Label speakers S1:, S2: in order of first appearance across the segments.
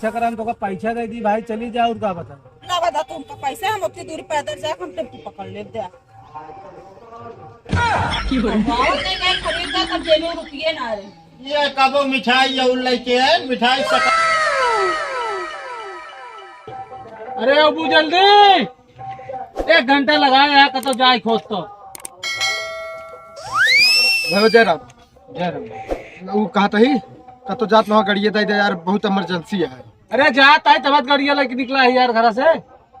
S1: परीक्षा करा तो पैसा दे दी भाई चली जाओ और का बता
S2: ना बता तुमका पैसा हम उतनी दूर पैदल जाए हम टेम्पो पकड़ ले दे खरीदा तब जेबे रुपये ना रहे
S3: ये कबो मिठाई और लेके है मिठाई सका।
S1: अरे अबू जल्दी 1 घंटा लगाए यहाँ कतो जाए खोज तो
S4: जय राम वो कहता ही कतो जात ना गड़िए दे यार बहुत इमरजेंसी है।
S1: अरे जाता है तब गाड़िया लेके निकला है यार घर से।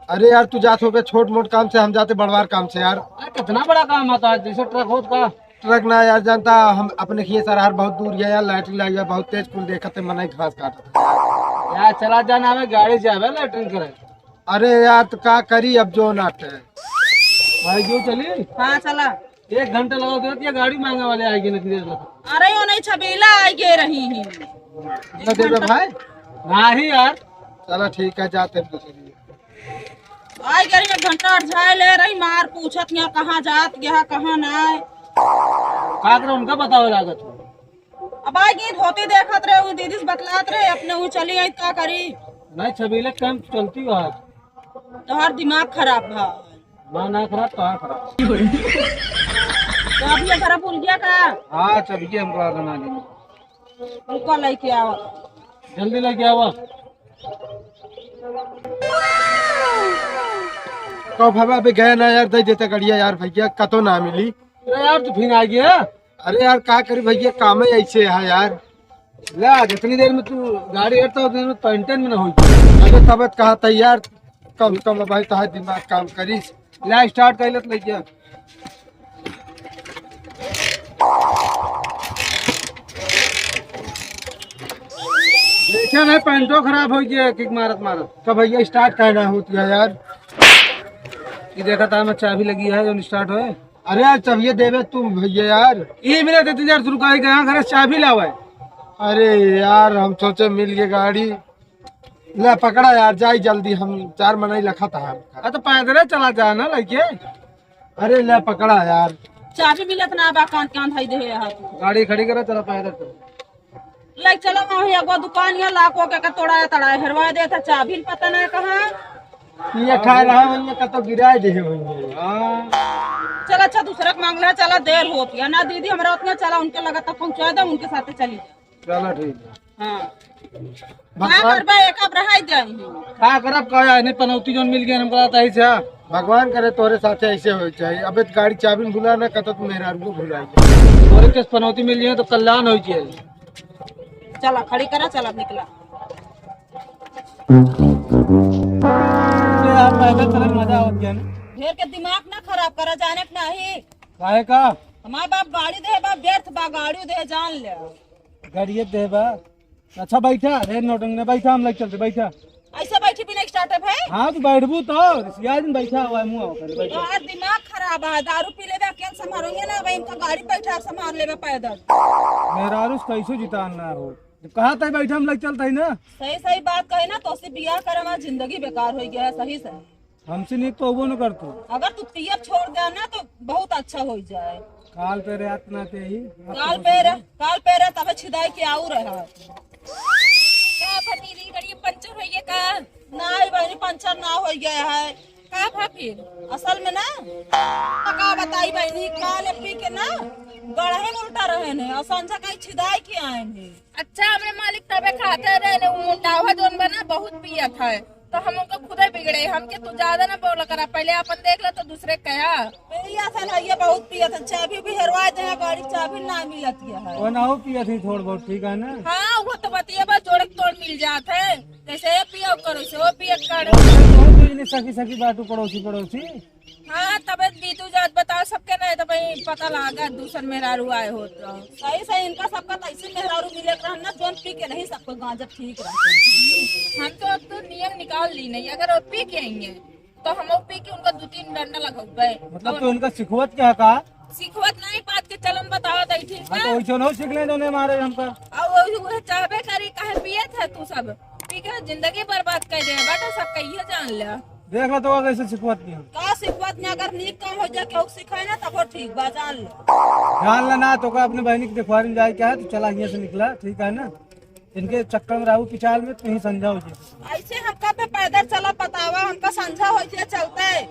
S4: अरे यार तू जात हो गए छोट मोट काम से हम जाते बड़वार काम से यार।
S1: अरे कितना बड़ा काम आता है जैसे ट्रक हो का
S4: ट्रक ना यार जानता हम अपने खिए सराहर बहुत दूर है यार लैटरिन लगी बहुत तेज कुल देखते मना घास काटता
S1: यार चला जाना हमें गाड़ी जावे लैटरिन करे।
S4: अरे यार तो क्या करी अब जो नाट है
S1: भाई क्यों चली।
S2: हाँ चला
S1: 1 घंटा लगा दे गाड़ी मांगने वाले आएगी ना किधर
S2: अरे वो नहीं छबीला आई गे रही ही
S4: देवे भाई
S1: नहीं यार
S4: चलो ठीक है जाते
S2: आई गई 1 घंटा अड़झाए ले रही मार पूछत यहाँ कहाँ जात गया कहाँ ना
S1: का करे उनका बताओ लागत
S2: अब आई गई धोती देखत रहे दीदी से बतलात रहे अपने वो चली आई क्या करी
S1: नहीं छबीले कम चलती हो आज
S2: तो हर दिमाग खराब है
S1: माँ ना खराब तो हाँ खराब
S2: तो अब ये खराब भूल गया का
S1: हाँ चलिए हमको आना
S2: उनको लेके आओ
S1: जल्दी लेके आओ।
S4: कहो भाई अभी गए ना यार दे देते गड़िया यार भैया कतो ना मिली।
S1: अरे यार तू फिर आ गया।
S4: अरे यार क्या करी भैया काम ही ऐसे है यार।
S1: ले जितनी देर में तू गाड़ी हटता उतनी देर में पेंटन में ना हो।
S4: अरे तबियत कहा था यार कम कम भाई तो दिमाग काम करी
S1: ले स्टार्ट कर लेते लेके देखा नहीं पेंटो खराब हो गया किक मारत मारत
S4: तो भैया स्टार्ट करना होती है यार।
S1: ये देखा था मैं चाबी लगी है जो स्टार्ट हो।
S4: अरे यार चाहिए देवे तुम भैया यार
S1: ये मिला थे 3 शुरू कर गया घर चाबी लावा है।
S4: अरे यार हम सोचे मिल गए गाड़ी ले पकड़ा यार जाई जल्दी हम 4 महीने लखा था।
S1: अरे तो पैदल चला जाना लगे।
S4: अरे ले पकड़ा यार
S2: चाबी मिलत ना बा कान कान भाई दे
S1: गाड़ी खड़ी करा चला पैदल
S2: लाइक चलो वही एगो दुकान या लाखों के तोड़ा तड़ा हरवा दे था चाबी पता ना कहाँ
S4: ये खा रहा भैया कतो गिराए दे भैया।
S2: चल अच्छा दूसरा मांग ले चला देर होती है ना दीदी हमारा उतना चला उनके लगा तक पहुँचा दे उनके साथ चली
S1: चलो ठीक है।
S2: हाँ एक अब रहा
S1: क्या करब कहा नहीं पनौती जो मिल गया हमको आता है
S4: भगवान करे तोरे साथ ऐसे हो चाहिए। अबे गाड़ी चाबी भुला ना कतो तू मेरा को भुलाई
S1: तोरे के पनौती मिल जाए तो कल्याण हो जाए।
S2: चला खड़ी करा चला निकला
S1: पैदल चले मजा हो गया ना
S2: ढेर के दिमाग ना खराब करा जाने के नहीं
S1: काहे का
S2: हमारे बाप गाड़ी दे बा व्यर्थ बा गाड़ी दे जान ले
S1: गाड़ी दे बा। अच्छा बैठा रे नोटंग ने बैठा हम लोग चलते बैठा
S2: ऐसे बैठी बिना स्टार्टअप है।
S1: हाँ तो बैठबू तो रिसियाज में बैठा हुआ है मुँह कर बैठा।
S2: यार दिमाग खराब है दारू पी ले क्या संभालोगे ना भाई इनका गाड़ी बैठा संभाल ले पैदल
S1: मेरा कैसे जिताना हो कहा था बैठा हम लोग चलता है ना।
S2: सही सही बात कही ना तो बियाह कर हमारी जिंदगी बेकार हो गया है सही से
S1: हमसे नहीं तो वो न कर तू
S2: अगर तू पियब छोड़ दे ना तो बहुत अच्छा हो जाए।
S1: काल पे रे इतना ते ही
S2: काल पे रे तब छिदाई के आऊ रहा
S5: का फनीरी गाड़ी पंचर हो गया का
S2: नहीं बहनी पंचर ना हो गया है
S5: का भा फिर
S2: असल में ना का बताई बहनी काल पी के ना गढ़े में उल्टा रहे ने और संझा कहीं छिदाई के आए ने।
S5: अच्छा हमरे मालिक तबे खाते रहे ने मुंडावा जोन बना बहुत पिया था तो हम उनको खुदे बिगड़े हमके तू ज्यादा ना बोला करा पहले अपन देख ले तो दूसरे कहा
S2: पिया था ना ये बहुत पिया था चाबी भी हरवा दे गाड़ी चाबी ना मिलती है
S1: वो ना हो पिया थी थोड़ा बहुत ठीक है ना।
S5: हाँ वो तो बतिया बस जोड़ तोड़ मिल जाते है जैसे पिया करो से वो पिया कर
S1: सखी सखी बाटू पड़ोसी पड़ोसी।
S5: हाँ तबे बीतू जात बताओ सबके नहीं तो भाई पता लगा दूसर मेहरारू आए हो तो
S2: सही सही इनका सबका तो ऐसे मेहरारू मिले रहना जोन पी के नहीं सबको गांजा ठीक रहते।
S5: हम तो अब तो नियम निकाल ली नहीं अगर वो पी के आएंगे तो हम पी के उनका 2-3 डंडा लगाओ
S1: मतलब तो उनका सिखवत क्या कहा
S5: सिखवत नहीं बात के चलन बताओ दई ठीक है
S1: तो वैसे नो सीख ले तो मारे हमका
S5: और वो चाहबे करी काहे पिए थे तू सब पी के जिंदगी बर्बाद कर दे बेटा सब कहिए जान ले
S1: देख लो तो कैसे सिखवत नहीं
S2: का सिखवत में अगर नीक काम हो जाए केहू सिखाए ना तब ठीक बा जान ले
S1: जान लेना तो का अपने बहनी की देखवारी में जाए क्या है तो चला यहाँ से निकला ठीक है ना।
S6: इनके चक्कर में रहू पिछाल में तुम समझाओ जी।
S2: ऐसे हमका पे पैदल चला बतावा हमका समझा हो जे चलते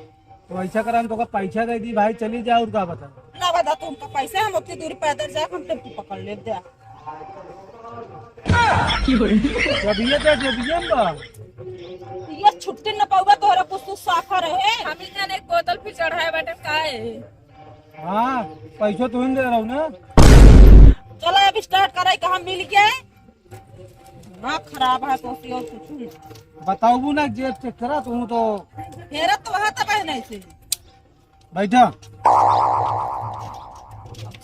S6: तो ऐसा करा हम तो का पैसा दे दी भाई चली जाओ और का बता।
S2: ना बता तुमका पैसे हम उतनी दूर पैदल जा हम टेम्पो पकड़ ले दे
S6: जब ये बा
S2: ये छुट्टी न पाऊगा तोहरा कुछ साखा रहे
S5: हम ही जाने एक बोतल फिर चढ़ाए बैठे का है।
S6: हाँ पैसा तुम दे रहा हूँ ना।
S2: चलो अब स्टार्ट करे कहाँ मिल गया ना खराब है तो और कुछ
S6: बताओ ना जेब चेक करा तुम तो
S2: फेरा तो वहाँ तक है नहीं से
S6: बैठा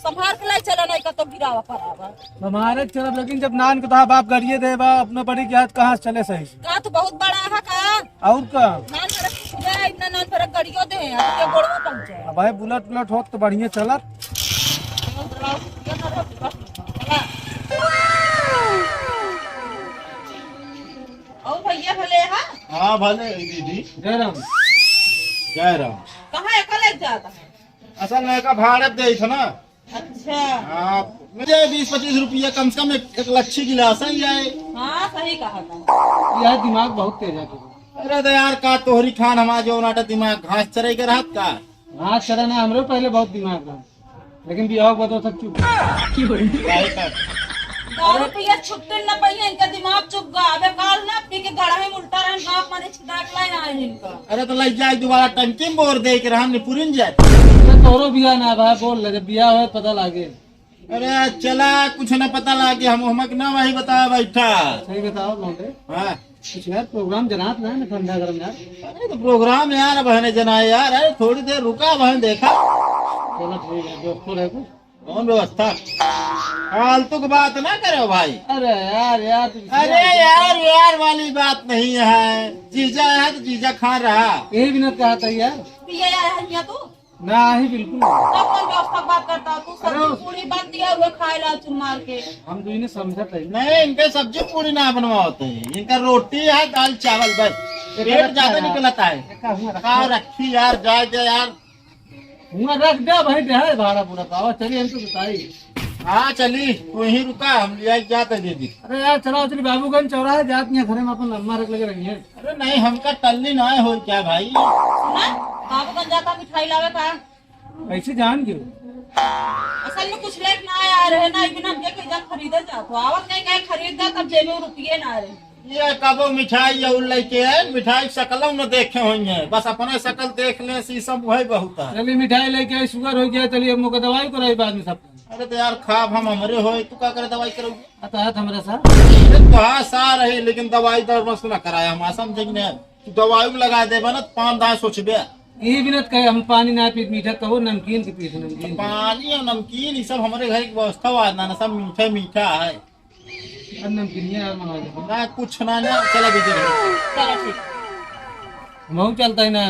S2: संभाल के लाई चला नहीं का तो गिरावा पड़ावा
S6: हमारे चलो लेकिन जब नान को बाप गरिए दे बा अपने बड़ी के हाथ कहाँ से चले सही से।
S2: का तो बहुत बड़ा है का
S6: और का
S2: नान पर सुबह इतना नान पर गड़ियो दे ये गोड़वा पहुंचे
S6: अब भाई बुलेट होत तो बढ़िया चलत।
S2: और भैया भले है
S3: हाँ भले दीदी।
S1: जय राम।
S3: जय राम।
S2: कहाँ एक जाता है
S3: असल में का भाड़ा दे था ना।
S2: अच्छा
S3: हाँ मुझे 20-25 रुपया कम से कम एक लच्छी गिलास है ये।
S2: हाँ सही कहा था
S1: यार दिमाग बहुत तेज है तुझे।
S3: अरे तो यार का तोहरी खान हमारा जो नाटा दिमाग घास चराई के रहत का।
S1: हाँ चला ना हमरो पहले बहुत दिमाग था लेकिन बिहाव को तो सब चुप।
S3: काहे का?
S2: 2 रुपया छुट्टी न पाई इनका दिमाग चुप गया अबे काल ना पी के गड़ा में उल्टा रहन बाप मारे छिदाक लाई ना इनका
S3: अरे तो लग जाए दोबारा टंकी में बोर दे के रहन पुरिन जाए।
S1: तोरो बिया ना भाई बोल ले जब बिया हो पता लागे।
S3: अरे चला कुछ न पता लगे हमक ना वही बता बैठा।
S1: सही बताओ लौटे
S3: हाँ
S1: कुछ यार प्रोग्राम जनात ना है ठंडा गरम यार।
S3: अरे तो प्रोग्राम यार बहने जनाए यार। अरे थोड़ी देर रुका बहन देखा
S1: चलो ठीक है दोस्तों रहे कुछ।
S3: कौन व्यवस्था फालतू की बात ना करो भाई।
S1: अरे यार
S3: अरे यार वाली बात नहीं है। जीजा है तो जीजा खा रहा।
S1: यही बिना कहा था यार
S2: पिया यार है तू
S1: ना ही बिल्कुल
S2: तब कौन व्यवस्था बात करता तू सब्जी पूरी बात दिया हुआ खाए ला चुन मार के
S1: हम तो इन्हें समझा था
S3: नहीं इनके सब्जी पूरी ना बनवाते हैं। इनका रोटी है दाल चावल बस रेट ज्यादा निकलता है। खाओ रखी यार जाए यार
S1: रख दे भाई दे भाड़ा पूरा पावा चलिए हम तो बताई।
S3: हाँ चली तू ही रुका हम ले जाते दीदी।
S1: अरे यार चलो चलिए बाबूगंज चौराहे जात नहीं घर में अपन लम्बा रख लगे रही है।
S3: अरे नहीं हमका टल्ली ना हो क्या भाई।
S2: सुना बाबू गंज जाता मिठाई लावे का
S6: ऐसे जान क्यों
S2: असल में कुछ लेट ना आया रहे ना बिना हमके कहीं जा खरीदे जा तो आवत नहीं कहीं खरीद जा तब जेब में रुपये ना रहे।
S3: ये कबो मिठाई और लेके है मिठाई शकलों न देखे होंगे बस अपना शकल देख ले शीशम वही बहुत है।
S1: चलिए मिठाई लेके आई शुगर हो गया चलिए हम लोग दवाई कराई बाद में सब।
S3: अरे तो यार खाब हम हमारे हो तू क्या करे दवाई करो
S1: आता हमारे साथ
S3: कहा सा रही लेकिन दवाई दर बस न कराया हम समझ तू दवाई लगा दे बना 5-10 सोचबे।
S1: यही बिना कहे हम पानी ना पी मीठा कहो नमकीन के पीस नमकीन
S3: पानी और नमकीन ये सब हमारे घर की व्यवस्था हुआ ना सब मीठा मीठा है।
S1: नमकीन यार मंगा दे
S3: ना कुछ ना चला भी
S2: चलो ठीक
S1: हम चलता है ना।